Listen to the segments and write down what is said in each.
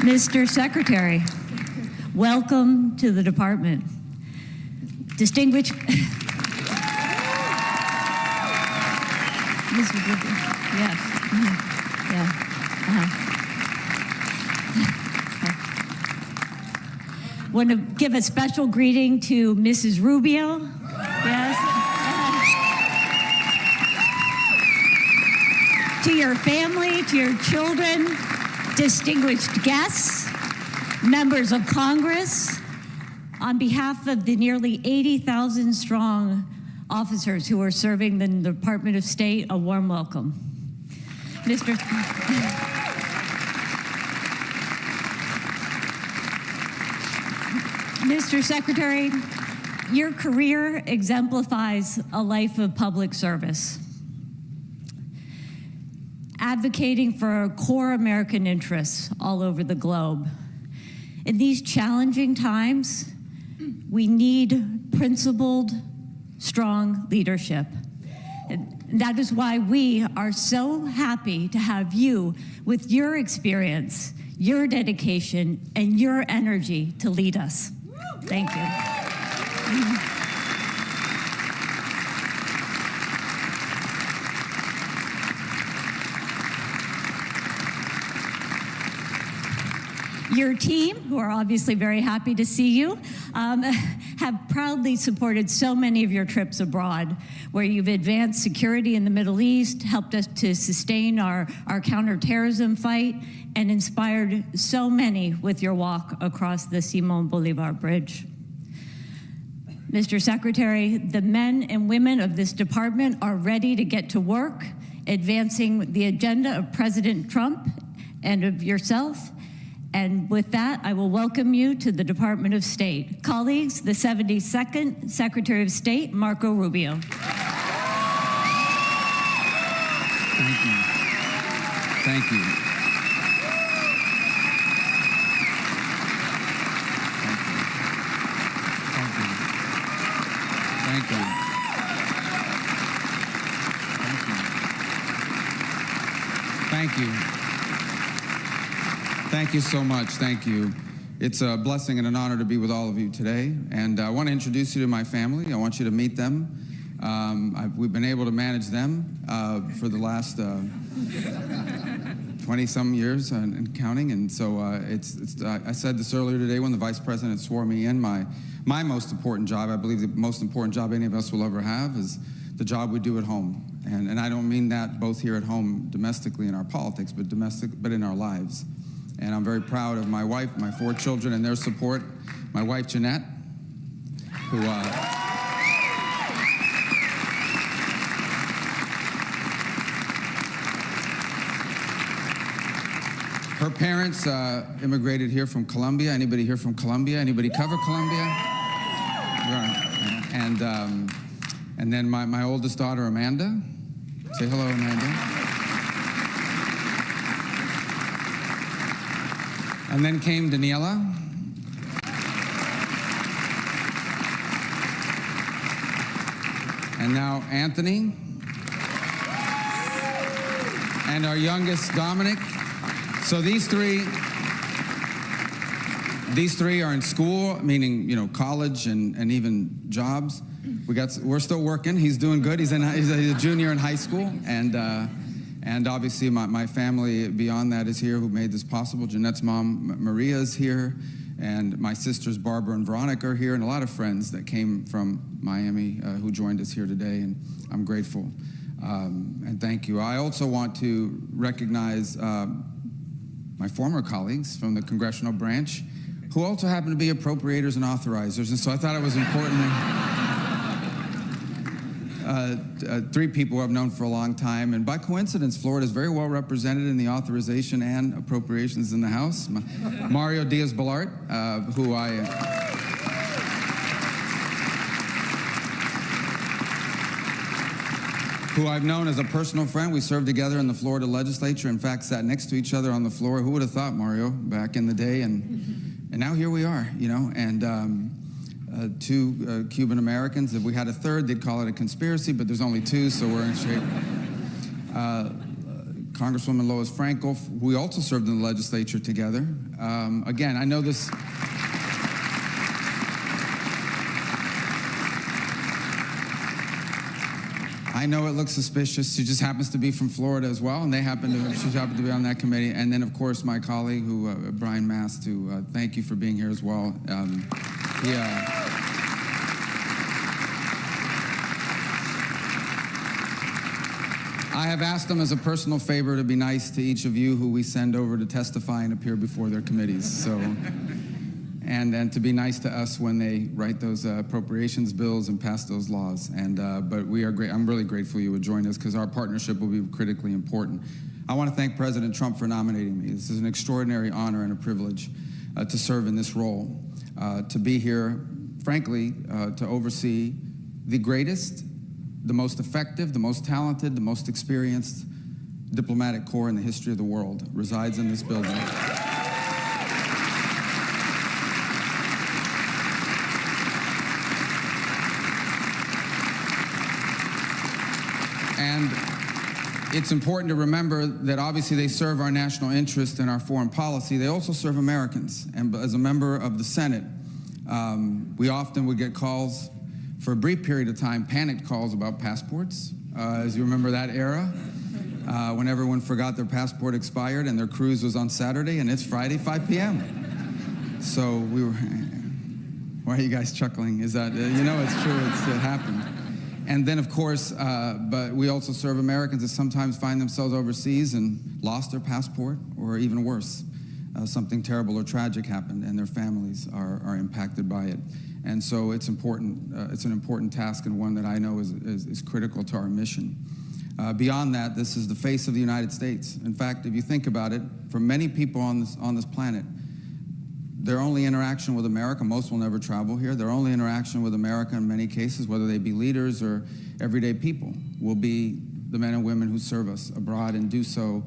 Mr. Secretary, welcome to the department. Distinguished... Mr. Yes. Yeah. Want to give a special greeting to Mrs. Rubio. Yes. To your family, to your children, distinguished guests, members of Congress, on behalf of the nearly 80,000 strong officers who are serving the Department of State, a warm welcome. Mr. Secretary, your career exemplifies a life of public service, advocating for core American interests all over the globe. In these challenging times, we need principled, strong leadership. And that is why we are so happy to have you with your experience, your dedication, and your energy to lead us. Thank you. Your team, who are obviously very happy to see you, have proudly supported so many of your trips abroad, where you've advanced security in the Middle East, helped us to sustain our counterterrorism fight, and inspired so many with your walk across the Simón Bolívar Bridge. Mr. Secretary, the men and women of this department are ready to get to work, advancing the agenda of President Trump and of yourself. And with that, I will welcome you to the Department of State. Colleagues, the 72nd Secretary of State, Marco Rubio. Thank you. Thank you. Thank you. Thank you. Thank you so much. Thank you. It's a blessing and an honor to be with all of you today. And I want to introduce you to my family. I want you to meet them. We've been able to manage them for the last 20-some years and counting. And so I said this earlier today when the Vice President swore me in. My most important job, I believe the most important job any of us will ever have, is the job we do at home. And I don't mean that both here at home domestically in our politics, but in our lives. And I'm very proud of my wife, my 4 children, and their support. My wife, Jeanette, who... her parents immigrated here from Colombia. Anybody here from Colombia? Anybody cover Colombia? And then my oldest daughter, Amanda. Say hello, Amanda. And then came Daniela. And now Anthony. And our youngest, Dominic. So these three are in school, meaning college and even jobs. We're still working. He's doing good. He's a junior in high school, and obviously my family beyond that is here, who made this possible. Jeanette's mom, Maria, is here, and my sisters Barbara and Veronica are here, and a lot of friends that came from Miami who joined us here today, and I'm grateful. And thank you. I also want to recognize my former colleagues from the congressional branch, who also happen to be appropriators and authorizers, and so I thought it was important. 3 people who I've known for a long time, and by coincidence, Florida is very well represented in the authorization and appropriations in the House. Mario Diaz-Balart, who I've known as a personal friend. We served together in the Florida legislature, in fact, sat next to each other on the floor. Who would have thought, Mario, back in the day? And now here we are, and 2 Cuban Americans. If we had a third, they'd call it a conspiracy, but there's only 2, so we're in shape. Congresswoman Lois Frankel, we also served in the legislature together. Again, I know this. I know it looks suspicious. She just happens to be from Florida as well, and she happened to be on that committee. And then, of course, my colleague, Brian Mast, who thank you for being here as well. I have asked them as a personal favor to be nice to each of you who we send over to testify and appear before their committees. So, and to be nice to us when they write those appropriations bills and pass those laws. But we are great. I'm really grateful you would join us because our partnership will be critically important. I want to thank President Trump for nominating me. This is an extraordinary honor and a privilege to serve in this role, to be here, frankly, to oversee the greatest, the most effective, the most talented, the most experienced diplomatic corps in the history of the world resides in this building. And it's important to remember that obviously they serve our national interest and our foreign policy. They also serve Americans. And as a member of the Senate, we often would get calls for a brief period of time, panicked calls about passports, as you remember that era, when everyone forgot their passport expired and their cruise was on Saturday and it's Friday, 5 p.m. So we were, why are you guys chuckling? Is that, you know it's true, it happened. And then of course, but we also serve Americans that sometimes find themselves overseas and lost their passport, or even worse, something terrible or tragic happened and their families are impacted by it. And so it's important. It's an important task and one that I know is critical to our mission. Beyond that, this is the face of the United States. In fact, if you think about it, for many people on this planet, their only interaction with America, most will never travel here, their only interaction with America in many cases, whether they be leaders or everyday people, will be the men and women who serve us abroad and do so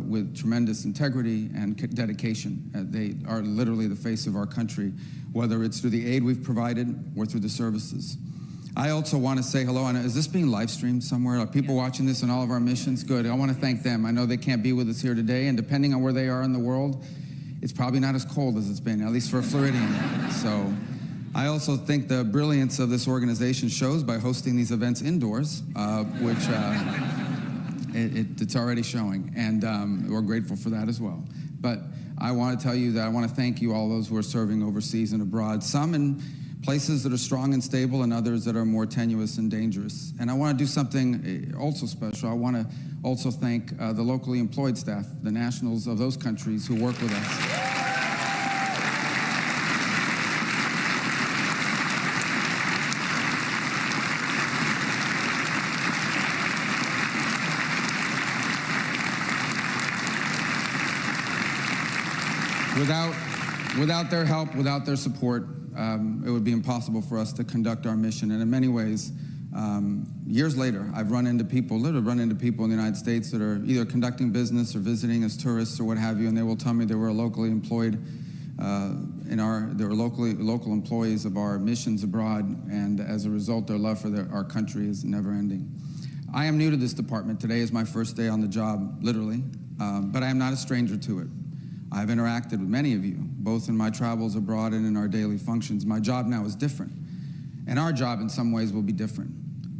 with tremendous integrity and dedication. They are literally the face of our country, whether it's through the aid we've provided or through the services. I also want to say hello. Is this being live streamed somewhere? Are people watching this in all of our missions? Good. I want to thank them. I know they can't be with us here today, and depending on where they are in the world, it's probably not as cold as it's been, at least for a Floridian. So I also think the brilliance of this organization shows by hosting these events indoors, which it's already showing, and we're grateful for that as well. But I want to tell you that I want to thank you, all those who are serving overseas and abroad, some in places that are strong and stable and others that are more tenuous and dangerous. And I want to do something also special. I want to also thank the locally employed staff, the nationals of those countries who work with us. Without their help, without their support, it would be impossible for us to conduct our mission. And in many ways, years later, I've literally run into people in the United States that are either conducting business or visiting as tourists or what have you, and they will tell me they were locally employed they were local employees of our missions abroad, and as a result, their love for our country is never ending. I am new to this department. Today is my first day on the job, literally, but I am not a stranger to it. I've interacted with many of you, both in my travels abroad and in our daily functions. My job now is different, and our job in some ways will be different.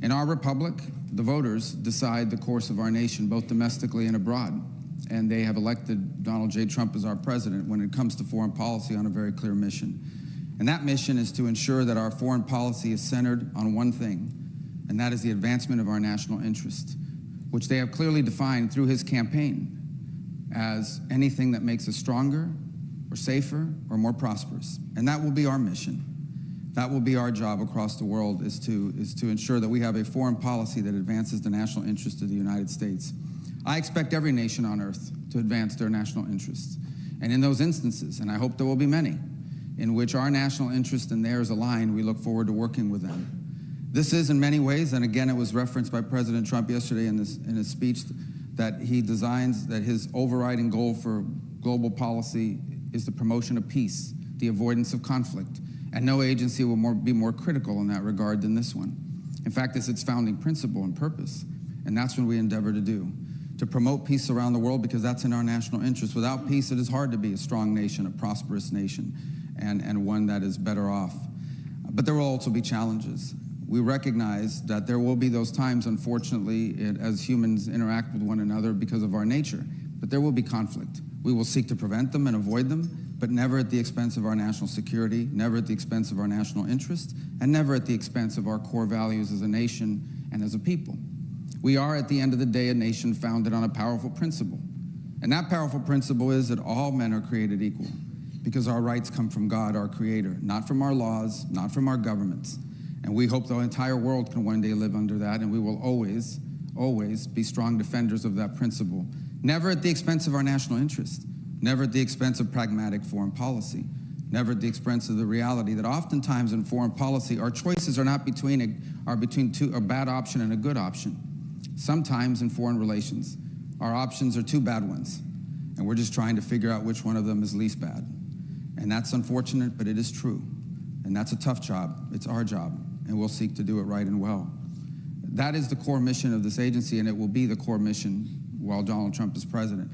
In our republic, the voters decide the course of our nation, both domestically and abroad, and they have elected Donald J. Trump as our president when it comes to foreign policy on a very clear mission. And that mission is to ensure that our foreign policy is centered on one thing, and that is the advancement of our national interest, which they have clearly defined through his campaign as anything that makes us stronger or safer or more prosperous. And that will be our mission. That will be our job across the world, is to ensure that we have a foreign policy that advances the national interest of the United States. I expect every nation on earth to advance their national interests. And in those instances, and I hope there will be many, in which our national interest and theirs align, we look forward to working with them. This is in many ways, and again it was referenced by President Trump yesterday in his speech, that he designs that his overriding goal for global policy is the promotion of peace, the avoidance of conflict. And no agency will be more critical in that regard than this one. In fact, it's its founding principle and purpose, and that's what we endeavor to do. to promote peace around the world because that's in our national interest. Without peace, it is hard to be a strong nation, a prosperous nation, and one that is better off. But there will also be challenges. We recognize that there will be those times, unfortunately, as humans interact with one another because of our nature, but there will be conflict. We will seek to prevent them and avoid them, but never at the expense of our national security, never at the expense of our national interest, and never at the expense of our core values as a nation and as a people. We are, at the end of the day, a nation founded on a powerful principle. And that powerful principle is that all men are created equal, because our rights come from God, our Creator, not from our laws, not from our governments. And we hope the entire world can one day live under that, and we will always, always be strong defenders of that principle, never at the expense of our national interest, never at the expense of pragmatic foreign policy, never at the expense of the reality that oftentimes in foreign policy, our choices are not between a bad option and a good option. Sometimes in foreign relations, our options are two bad ones, and we're just trying to figure out which one of them is least bad. And that's unfortunate, but it is true. And that's a tough job. It's our job, and we'll seek to do it right and well. That is the core mission of this agency, and it will be the core mission while Donald Trump is president,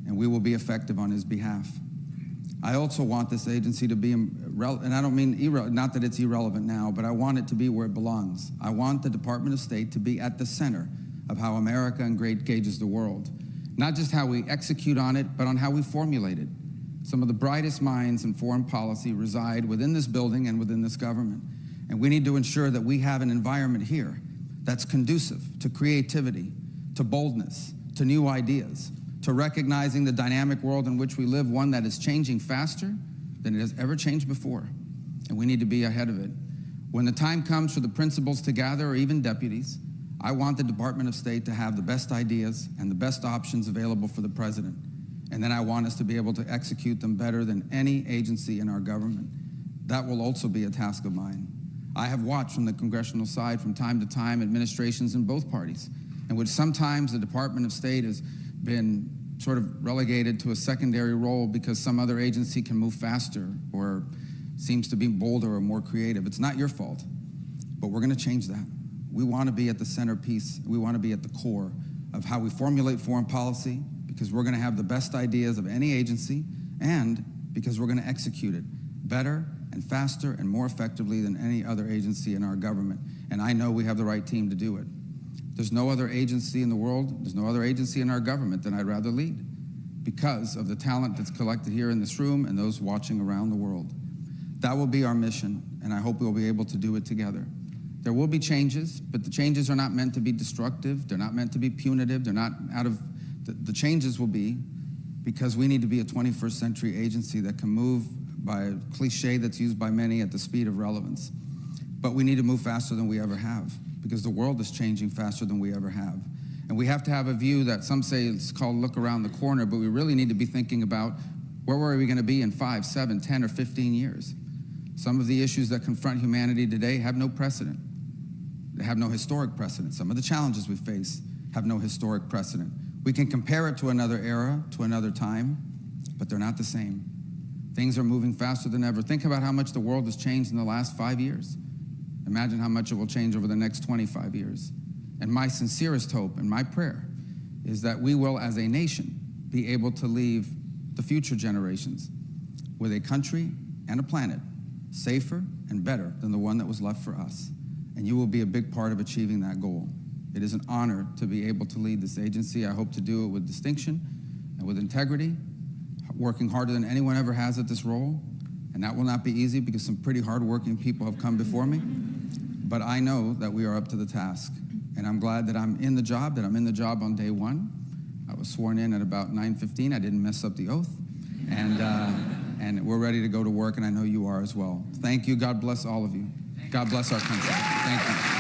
and we will be effective on his behalf. I also want this agency to be, and I don't mean, not that it's irrelevant now, but I want it to be where it belongs. I want the Department of State to be at the center of how America engages the world. Not just how we execute on it, but on how we formulate it. Some of the brightest minds in foreign policy reside within this building and within this government. And we need to ensure that we have an environment here that's conducive to creativity, to boldness, to new ideas, to recognizing the dynamic world in which we live, one that is changing faster than it has ever changed before. And we need to be ahead of it. When the time comes for the principals to gather, or even deputies, I want the Department of State to have the best ideas and the best options available for the president. And then I want us to be able to execute them better than any agency in our government. That will also be a task of mine. I have watched from the congressional side from time to time administrations in both parties, in which sometimes the Department of State has been sort of relegated to a secondary role because some other agency can move faster or seems to be bolder or more creative. It's not your fault, but we're going to change that. We want to be at the centerpiece. We want to be at the core of how we formulate foreign policy, because we're going to have the best ideas of any agency, and because we're going to execute it better and faster and more effectively than any other agency in our government. And I know we have the right team to do it. There's no other agency in the world, there's no other agency in our government that I'd rather lead, because of the talent that's collected here in this room and those watching around the world. That will be our mission, and I hope we'll be able to do it together. There will be changes, but the changes are not meant to be destructive. They're not meant to be punitive. They're not out of, the changes will be because we need to be a 21st century agency that can move, by a cliche that's used by many, at the speed of relevance. But we need to move faster than we ever have, because the world is changing faster than we ever have. And we have to have a view that some say it's called look around the corner, but we really need to be thinking about where were we going to be in 5, 7, 10, or 15 years. Some of the issues that confront humanity today have no precedent. They have no historic precedent. Some of the challenges we face have no historic precedent. We can compare it to another era, to another time, but they're not the same. Things are moving faster than ever. Think about how much the world has changed in the last 5 years. Imagine how much it will change over the next 25 years. And my sincerest hope and my prayer is that we will, as a nation, be able to leave the future generations with a country and a planet safer and better than the one that was left for us. And you will be a big part of achieving that goal. It is an honor to be able to lead this agency. I hope to do it with distinction and with integrity, working harder than anyone ever has at this role. And that will not be easy, because some pretty hardworking people have come before me. But I know that we are up to the task. And I'm glad that I'm in the job, on day one. I was sworn in at about 9:15. I didn't mess up the oath. And we're ready to go to work, and I know you are as well. Thank you. God bless all of you. God bless our country. Thank you.